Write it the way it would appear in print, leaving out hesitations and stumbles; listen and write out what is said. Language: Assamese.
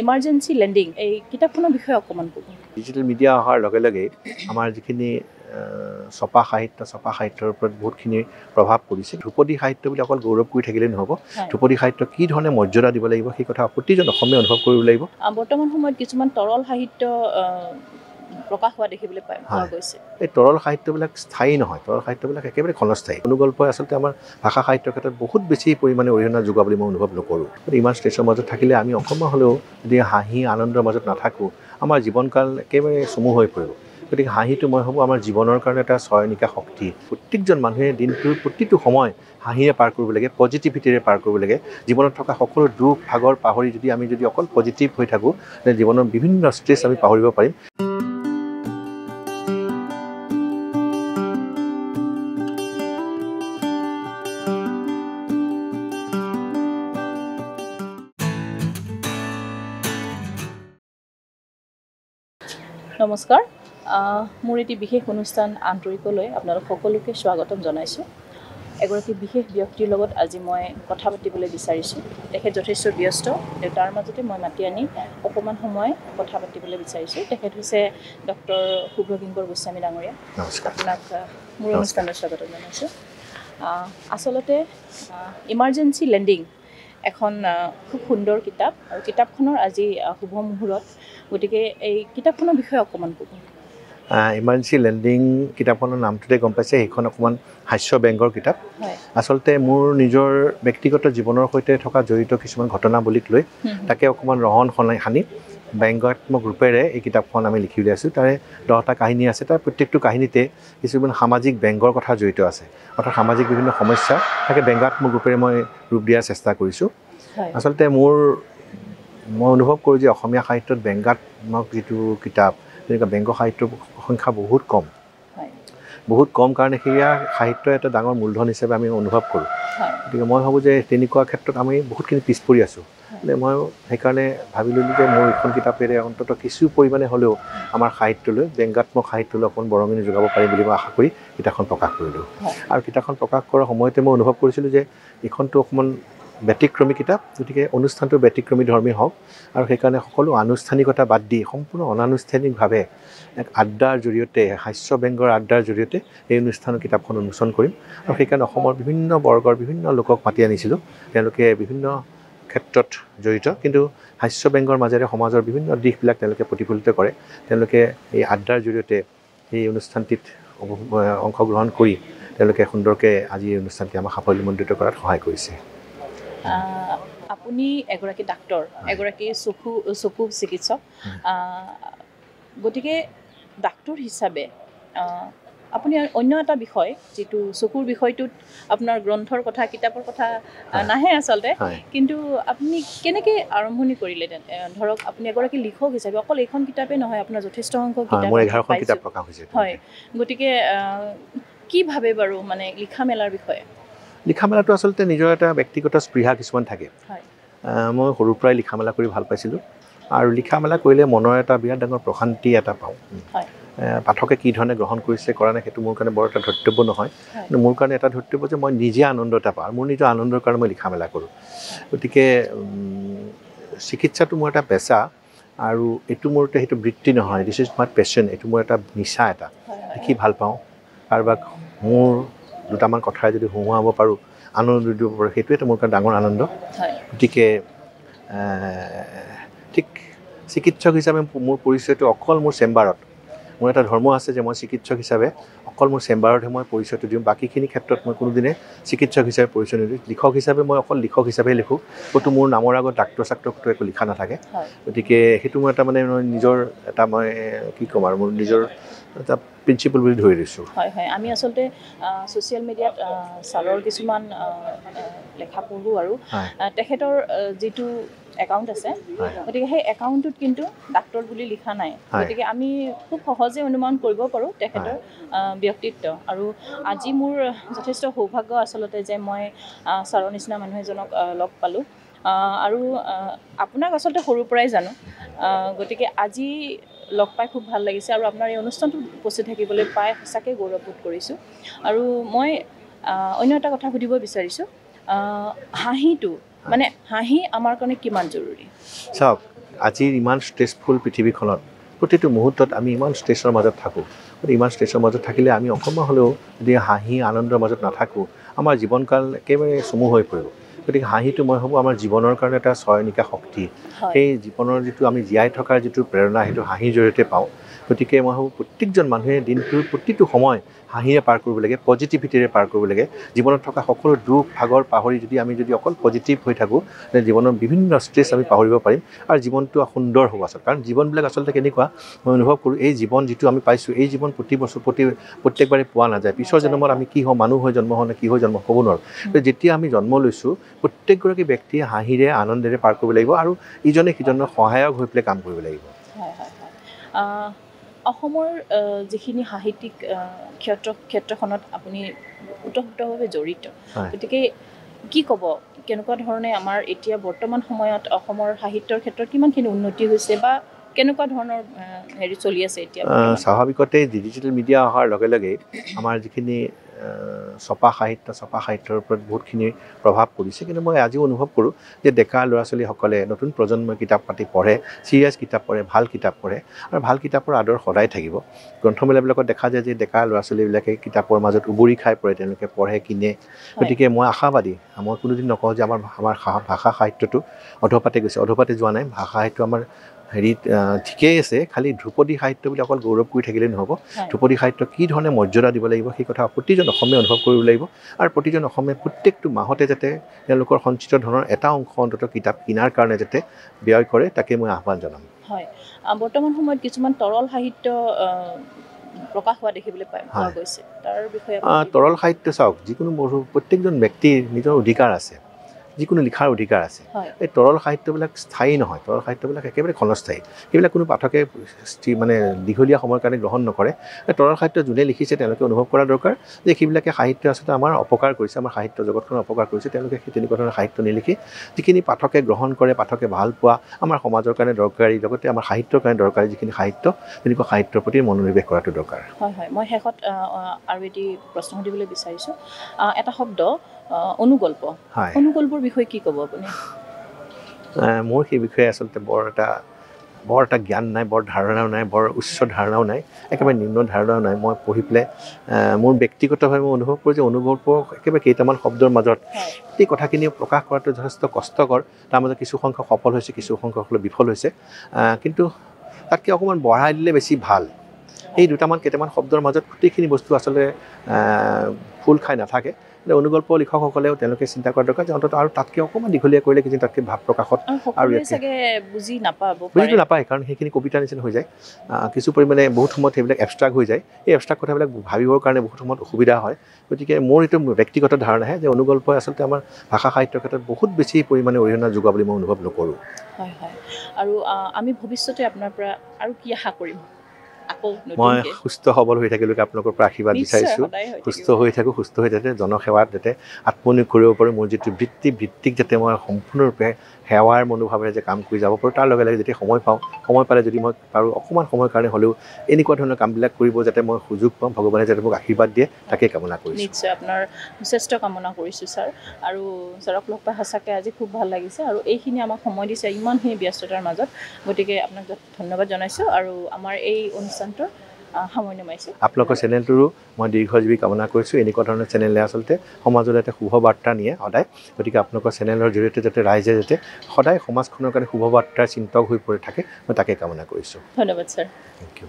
ইমাৰ্জেঞ্চি লেণ্ডিং এই কিতাপখনৰ বিষয়ে অকণমান ক'ব। ডিজিটেল মিডিয়া অহাৰ লগে লগে আমাৰ যিখিনি ছপা সাহিত্যৰ ওপৰত বহুতখিনি প্ৰভাৱ পৰিছে। ধ্ৰুপদী সাহিত্য বুলি অকল গৌৰৱ কৰি থাকিলেই নহ'ব, ধ্ৰুপদী সাহিত্য কি ধৰণে মৰ্যাদা দিব লাগিব সেই কথা প্ৰতিজন অসমীয়া অনুভৱ কৰিব লাগিব। বৰ্তমান সময়ত কিছুমান তৰল সাহিত্য প্ৰকাশ হোৱা দেখিবলৈ পোৱা গৈছে। এই তৰল সাহিত্যবিলাক স্থায়ী নহয়, তৰল সাহিত্যবিলাক একেবাৰে ক্ষণস্থায়ী। অনুগল্পই আচলতে আমাৰ ভাষা সাহিত্যৰ ক্ষেত্ৰত বহুত বেছি পৰিমাণে অৰিহণা যোগোৱা বুলি মই অনুভৱ নকৰোঁ। ইমান ষ্ট্ৰেছৰ মাজত থাকিলে আমি অকণমান হ'লেও যদি হাঁহি আনন্দৰ মাজত নাথাকোঁ, আমাৰ জীৱনকাল একেবাৰে চমু হৈ পৰিব। গতিকে হাঁহিটো মই ভাবোঁ আমাৰ জীৱনৰ কাৰণে এটা ছয়নিকা শক্তি। প্ৰত্যেকজন মানুহে দিনটোৰ প্ৰতিটো সময় হাঁহিৰে পাৰ কৰিব লাগে, পজিটিভিটিৰে পাৰ কৰিব লাগে। জীৱনত থকা সকলো দুখ ভাগৰ পাহৰি আমি যদি অকল পজিটিভ হৈ থাকোঁ, তেন্তে জীৱনৰ বিভিন্ন ষ্ট্ৰেছ আমি পাহৰিব পাৰিম। নমস্কাৰ, মোৰ এটি বিশেষ অনুষ্ঠান আন্তৰিকলৈ আপোনালোক সকলোকে স্বাগতম জনাইছোঁ। এগৰাকী বিশেষ ব্যক্তিৰ লগত আজি মই কথা পাতিবলৈ বিচাৰিছোঁ। তেখেত যথেষ্ট ব্যস্ত, তাৰ মাজতে মই মাতি আনি অকণমান সময় কথা পাতিবলৈ বিচাৰিছোঁ। তেখেত হৈছে ডক্টৰ শুভ্ৰকিংকৰ গোস্বামী ডাঙৰীয়া। নমস্কাৰ। আপোনাক মোৰ অনুষ্ঠানত স্বাগতম জনাইছোঁ। আচলতে ইমাৰ্জেঞ্চি লেণ্ডিং এখন খুব সুন্দৰ কিতাপ, আৰু কিতাপখনৰ আজি শুভ মুহূৰ্ত। গতিকে এই কিতাপখনৰ বিষয়ে অকণমান ক'ব। ইমাৰ্জেঞ্চি লেণ্ডিং কিতাপখনৰ নামটোতে গম পাইছে, সেইখন অকণমান হাস্য ব্যংগৰ কিতাপ। আচলতে মোৰ নিজৰ ব্যক্তিগত জীৱনৰ সৈতে থকা জড়িত কিছুমান ঘটনাৱলীক লৈ তাকে অকণমান ৰহণ সানি ব্যংগাত্মক ৰূপেৰে এই কিতাপখন আমি লিখি উলিয়াইছোঁ। তাৰে 10টা কাহিনী আছে। তাৰ প্ৰত্যেকটো কাহিনীতে কিছুমান সামাজিক ব্যংগৰ কথা জড়িত আছে, অৰ্থাৎ সামাজিক বিভিন্ন সমস্যা তাকে ব্যংগাত্মক ৰূপেৰে মই ৰূপ দিয়াৰ চেষ্টা কৰিছোঁ। আচলতে মই অনুভৱ কৰোঁ যে অসমীয়া সাহিত্যত ব্যংগাত্মক যিটো কিতাপ, তেনেকুৱা ব্যংগ সাহিত্যৰ সংখ্যা বহুত কম কাৰণে সেয়া সাহিত্যৰ এটা ডাঙৰ মূলধন হিচাপে আমি অনুভৱ কৰোঁ। গতিকে মই ভাবোঁ যে তেনেকুৱা ক্ষেত্ৰত আমি বহুতখিনি পিছ পৰি আছোঁ। মই সেইকাৰণে ভাবি ল'লোঁ যে মোৰ এইখন কিতাপেৰে অন্ততঃ কিছু পৰিমাণে হ'লেও আমাৰ সাহিত্যলৈ, ব্যংগাত্মক সাহিত্যলৈ অকণমান বৰঙণি যোগাব পাৰিম বুলি মই আশা কৰি কিতাপখন প্ৰকাশ কৰিলোঁ। আৰু কিতাপখন প্ৰকাশ কৰাৰ সময়তে মই অনুভৱ কৰিছিলোঁ যে এইখনটো অকণমান ব্যতিক্ৰমী কিতাপ, গতিকে অনুষ্ঠানটো ব্যতিক্ৰমী ধৰ্মী হওক, আৰু সেইকাৰণে সকলো আনুষ্ঠানিকতা বাদ দি সম্পূৰ্ণ অনানুষ্ঠানিকভাৱে এক আড্ডাৰ জৰিয়তে, হাস্য ব্যংগৰ আড্ডাৰ জৰিয়তে এই অনুষ্ঠানৰ কিতাপখন উন্মোচন কৰিম। আৰু সেইকাৰণে অসমৰ বিভিন্ন বৰ্গৰ বিভিন্ন লোকক মাতি আনিছিলোঁ। তেওঁলোকে বিভিন্ন ক্ষেত্ৰত জড়িত, কিন্তু হাস্য ব্যংগৰ মাজেৰে সমাজৰ বিভিন্ন দিশবিলাক তেওঁলোকে প্ৰতিফলিত কৰে। তেওঁলোকে এই আড্ডাৰ জৰিয়তে এই অনুষ্ঠানটিত অংশগ্ৰহণ কৰি তেওঁলোকে সুন্দৰকৈ আজি এই অনুষ্ঠানটি আমাক সাফল্যমণ্ডিত কৰাত সহায় কৰিছে। আপুনি এগৰাকী ডাক্তৰ, এগৰাকী চকু চিকিৎসক। গতিকে ডাক্তৰ হিচাপে আপুনি অন্য এটা বিষয়, যিটো চকুৰ বিষয়টোত আপোনাৰ গ্ৰন্থৰ কথা, কিতাপৰ কথা নাহে আচলতে, কিন্তু আপুনি কেনেকৈ আৰম্ভণি কৰিলে? ধৰক আপুনি এগৰাকী লিখক হিচাপে অকল এইখন কিতাপেই নহয়, আপোনাৰ যথেষ্ট সংখ্যক কিতাপ প্ৰকাশ হৈছে। হয়, গতিকে কি ভাবে বাৰু মানে লিখা মেলাৰ বিষয়ে? লিখা মেলাটো আচলতে নিজৰ এটা ব্যক্তিগত স্পৃহা কিছুমান থাকে। মই সৰুৰ পৰাই লিখা মেলা কৰি ভাল পাইছিলোঁ, আৰু লিখা মেলা কৰিলে মনৰ এটা বিৰাট ডাঙৰ প্ৰশান্তি এটা পাওঁ। পাঠকে কি ধৰণে গ্ৰহণ কৰিছে কৰা নাই সেইটো মোৰ কাৰণে বৰ এটা ধৰ্তব্য নহয়, কিন্তু মোৰ কাৰণে এটা ধৰ্তব্য যে মই নিজে আনন্দ এটা পাওঁ, মোৰ নিজৰ আনন্দৰ কাৰণে মই লিখা মেলা কৰোঁ। গতিকে চিকিৎসাটো মোৰ এটা পেচা, আৰু এইটো মোৰ সেইটো বৃত্তি নহয়, দিছ ইজ মাই পেশ্যন। এইটো মোৰ এটা নিচা, এটা লিখি ভাল পাওঁ। কাৰোবাক মোৰ দুটামান কথাই যদি হঁহুৱাব পাৰোঁ, আনন্দ দিব পাৰোঁ, সেইটোৱেতো মোৰ কাৰণে ডাঙৰ আনন্দ। গতিকে ঠিক চিকিৎসক হিচাপে মোৰ পৰিচয়টো অকল মোৰ চেম্বাৰত। মোৰ এটা ধৰ্ম আছে যে মই চিকিৎসক হিচাপে অকল মোৰ চেম্বাৰতহে মই পৰিচয়টো দিওঁ, বাকীখিনি ক্ষেত্ৰত মই কোনোদিনে চিকিৎসক হিচাপে পৰিচয় নিদিওঁ। লিখক হিচাপে মই অকল লিখক হিচাপেহে লিখোঁ, ক'তো মোৰ নামৰ আগত ডাক্তৰ চাক্তৰটো একো লিখা নাথাকে। গতিকে সেইটো মোৰ এটা মানে নিজৰ এটা মই কি ক'ম আৰু মোৰ নিজৰ এটা প্ৰিন্সিপল বুলি ধৰি লৈছোঁ। হয়, আমি আচলতে ছ'চিয়েল মিডিয়াত ছাৰৰ কিছুমান লেখা পঢ়োঁ, আৰু তেখেতৰ যিটো একাউণ্ট আছে, গতিকে সেই একাউণ্টটোত কিন্তু ডাক্তৰ বুলি লিখা নাই। গতিকে আমি খুব সহজে অনুমান কৰিব পাৰোঁ তেখেতৰ ব্যক্তিত্ব। আৰু আজি মোৰ যথেষ্ট সৌভাগ্য আচলতে যে মই ছাৰৰ নিচিনা মানুহ এজনক লগ পালোঁ, আৰু আপোনাক আচলতে সৰুৰ পৰাই জানো। গতিকে আজি লগ পাই খুব ভাল লাগিছে, আৰু আপোনাৰ এই অনুষ্ঠানটোত উপস্থিত থাকিবলৈ পাই সঁচাকৈ গৌৰৱবোধ কৰিছোঁ। আৰু মই অন্য এটা কথা সুধিব বিচাৰিছোঁ, হাঁহিটো মানে হাঁহি আমাৰ কাৰণে কিমান জৰুৰী? চাওক, আজিৰ ইমান ষ্ট্ৰেছফুল পৃথিৱীখনত প্ৰতিটো মুহূৰ্তত আমি ইমান ষ্ট্ৰেছৰ মাজত থাকোঁ। গতিকে ইমান ষ্ট্ৰেছৰ মাজত থাকিলে আমি অকণমান হ'লেও যদি হাঁহি আনন্দৰ মাজত নাথাকোঁ, আমাৰ জীৱনকাল একেবাৰে চমু হৈ পৰিব। গতিকে হাঁহিটো মই ভাবোঁ আমাৰ জীৱনৰ কাৰণে এটা ছয়নিকা শক্তি। সেই জীৱনৰ যিটো আমি জীয়াই থকাৰ যিটো প্ৰেৰণা, সেইটো হাঁহিৰ জৰিয়তে পাওঁ। গতিকে মই ভাবোঁ প্ৰত্যেকজন মানুহে দিনটোৰ প্ৰতিটো সময় হাঁহিৰে পাৰ কৰিব লাগে, পজিটিভিটিৰে পাৰ কৰিব লাগে। জীৱনত থকা সকলো দুখ ভাগৰ পাহৰি আমি যদি অকল পজিটিভ হৈ থাকোঁ, তেন্তে জীৱনৰ বিভিন্ন ষ্ট্ৰেছ আমি পাহৰিব পাৰিম আৰু জীৱনটো সুন্দৰ হ'ব আচলতে। কাৰণ জীৱনবিলাক আচলতে কেনেকুৱা, মই অনুভৱ কৰোঁ এই জীৱন যিটো আমি পাইছোঁ, এই জীৱন প্ৰত্যেকবাৰে পোৱা নাযায়। পিছৰ জন্মত আমি কি হওঁ, মানুহ হৈ জন্ম হওঁ নে কি হৈ জন্ম ক'ব নোৱাৰোঁ। যেতিয়া আমি জন্ম লৈছোঁ, প্ৰত্যেকগৰাকী ব্যক্তিয়ে হাঁহিৰে আনন্দেৰে পাৰ কৰিব লাগিব আৰু ইজনে সিজনৰ সহায়ক হৈ পেলাই কাম কৰিব লাগিব। অসমৰ যিখিনি সাহিত্যিক ক্ষেত্ৰখনত আপুনি ওতঃপ্ৰোতভাৱে জড়িত, গতিকে কি ক'ব, কেনেকুৱা ধৰণে আমাৰ এতিয়া বৰ্তমান সময়ত অসমৰ সাহিত্যৰ ক্ষেত্ৰত কিমানখিনি উন্নতি হৈছে বা কেনেকুৱা ধৰণৰ হেৰি চলি আছে এতিয়া? স্বাভাৱিকতে ডিজিটেল মিডিয়া অহাৰ লগে লগে আমাৰ যিখিনি ছপা সাহিত্যৰ ওপৰত বহুতখিনি প্ৰভাৱ পৰিছে। কিন্তু মই আজিও অনুভৱ কৰোঁ যে ডেকা ল'ৰা ছোৱালীসকলে নতুন প্ৰজন্মই কিতাপ পাতি পঢ়ে, চিৰিয়াছ কিতাপ পঢ়ে, ভাল কিতাপ পঢ়ে আৰু ভাল কিতাপৰ আদৰ সদায় থাকিব। গ্ৰন্থমেলাবিলাকত দেখা যায় যে ডেকা ল'ৰা ছোৱালীবিলাকে কিতাপৰ মাজত উবৰি খাই পৰে, তেওঁলোকে পঢ়ে, কিনে। গতিকে মই আশাবাদী, মই কোনোদিন নকওঁ যে আমাৰ ভাষা সাহিত্যটো অধপাতে গৈছে, অধপাতে যোৱা নাই। ভাষা সাহিত্য আমাৰ ঠিকেই আছে, খালি ধ্ৰুপদী সাহিত্য বুলি অকল গৌৰৱ কৰি থাকিলে নহ'ব। ধ্ৰুপদী সাহিত্য কি ধৰণে মৰ্যাদা দিব লাগিব সেই কথা প্ৰতিজন অসমীয়া অনুভৱ কৰিব লাগিব আৰু প্ৰতিজন অসমীয়া প্ৰত্যেকটো মাহতে যাতে তেওঁলোকৰ সঞ্চিত ধনৰ এটা অংশ অন্ততঃ কিতাপ কিনাৰ কাৰণে যাতে ব্যয় কৰে, তাকে মই আহ্বান জনাম। হয়, বৰ্তমান সময়ত কিছুমান তৰল সাহিত্য প্ৰকাশ হোৱা দেখিবলৈ পোৱা গৈছে, তাৰ বিষয়ে? তৰল সাহিত্য চাওক, যিকোনো প্ৰত্যেকজন ব্যক্তিৰ নিজৰ অধিকাৰ আছে, যিকোনো লিখাৰ অধিকাৰ আছে। এই তৰল সাহিত্যবিলাক স্থায়ী নহয়, তৰল সাহিত্যবিলাক একেবাৰে ক্ষণস্থায়ী। সেইবিলাক কোনো পাঠকে দীঘলীয়া সময়ৰ কাৰণে গ্ৰহণ নকৰে। এই তৰল সাহিত্য যোনে লিখিছে তেওঁলোকে অনুভৱ কৰা দৰকাৰ যে সেইবিলাকে সাহিত্য আচলতে আমাৰ অপকাৰ কৰিছে, আমাৰ সাহিত্য জগতখনৰ অপকাৰ কৰিছে। তেওঁলোকে সেই তেনেকুৱা ধৰণৰ সাহিত্য নিলিখি যিখিনি পাঠকে গ্ৰহণ কৰে, পাঠকে ভাল পোৱা, আমাৰ সমাজৰ কাৰণে দৰকাৰী, লগতে আমাৰ সাহিত্যৰ কাৰণে দৰকাৰী যিখিনি সাহিত্য, তেনেকুৱা সাহিত্যৰ প্ৰতি মনোনিৱেশ কৰাটো দৰকাৰ। হয়, মই শেষত আৰু এটি প্ৰশ্ন সুধিবলৈ বিচাৰিছোঁ। এটা শব্দ অনুগল্প, অনুগল্পৰ বিষয়ে কি ক'ব আপুনি? মোৰ সেই বিষয়ে আচলতে বৰ এটা জ্ঞান নাই, বৰ ধাৰণাও নাই, বৰ উচ্চ ধাৰণাও নাই, একেবাৰে নিম্ন ধাৰণাও নাই। মই পঢ়ি পেলাই মোৰ ব্যক্তিগতভাৱে মই অনুভৱ কৰোঁ যে অনুগল্প একেবাৰে কেইটামান শব্দৰ মাজত এই কথাখিনি প্ৰকাশ কৰাটো যথেষ্ট কষ্টকৰ। তাৰ মাজত কিছু সংখ্যক সফল হৈছে, কিছু সংখ্যক বিফল হৈছে, কিন্তু তাতকৈ অকণমান বঢ়াই দিলে বেছি ভাল। এই কেইটামান শব্দৰ মাজত গোটেইখিনি বস্তু আচলতে ফুল খাই নাথাকে। অনুগল্প লিখকসকলেও তেওঁলোকে চিন্তা কৰা দৰকাৰ যে অন্ততঃ আৰু তাতকৈ অকণমান দীঘলীয়া কৰিলে কিন্তু তাতকৈ ভাৱ প্ৰকাশত আৰু বুজি নাপায়, কাৰণ সেইখিনি কবিতাৰ নিচিনা হৈ যায়। কিছু পৰিমাণে বহুত সময়ত সেইবিলাক এবষ্ট্ৰাক্ট হৈ যায়। এই এবষ্ট্ৰাক্ট কথাবিলাক ভাবিবৰ কাৰণে বহুত সময়ত অসুবিধা হয়। গতিকে মোৰ এইটো ব্যক্তিগত ধাৰণাহে যে অনুগল্পই আচলতে আমাৰ ভাষা সাহিত্যৰ ক্ষেত্ৰত বহুত বেছি পৰিমাণে অৰিহণা যোগোৱা বুলি মই অনুভৱ নকৰোঁ। হয়, আৰু আমি ভৱিষ্যতে আপোনাৰ পৰা আৰু কি আশা কৰিম? মই সুস্থ সবল হৈ থাকিলেও আপোনালোকৰ পৰা আশীৰ্বাদ বিচাৰিছোঁ। সুস্থ হৈ থাকোঁ, সুস্থ হৈ যাতে জনসেৱাত যাতে আত্মনিয়োগ কৰিব পাৰোঁ। মোৰ যিটো বৃত্তিক যাতে মই সম্পূৰ্ণৰূপে সেৱাৰ মনোভাৱেৰে যে কাম কৰি যাব পাৰোঁ, তাৰ লগে লগে যেতিয়া সময় পালে যদি মই পাৰোঁ অকণমান সময়ৰ কাৰণে হ'লেও এনেকুৱা ধৰণৰ কামবিলাক কৰিব যাতে মই সুযোগ পাওঁ, ভগৱানে যাতে মোক আশীৰ্বাদ দিয়ে, তাকে কামনা কৰিছোঁ। নিশ্চয় আপোনাৰ যথেষ্ট কামনা কৰিছোঁ ছাৰ। আৰু ছাৰক লগ পাই সঁচাকৈ আজি খুব ভাল লাগিছে আৰু এইখিনি আমাক সময় দিছে ইমানখিনি ব্যস্ততাৰ মাজত। গতিকে আপোনাক ধন্যবাদ জনাইছোঁ আৰু আমাৰ এই অনুষ্ঠানটোৰ সামৰণি মাৰিছোঁ। আপোনালোকৰ চেনেলটোৰো মই দীৰ্ঘজীৱী কামনা কৰিছোঁ। এনেকুৱা ধৰণৰ চেনেলে আচলতে সমাজলৈ এটা শুভবাৰ্তা নিয়ে সদায়। গতিকে আপোনালোকৰ চেনেলৰ জৰিয়তে যাতে ৰাইজে যাতে সদায় সমাজখনৰ কাৰণে শুভবাৰ্তাৰ চিন্তক হৈ পৰি থাকে, মই তাকে কামনা কৰিছোঁ। ধন্যবাদ ছাৰ। Thank U.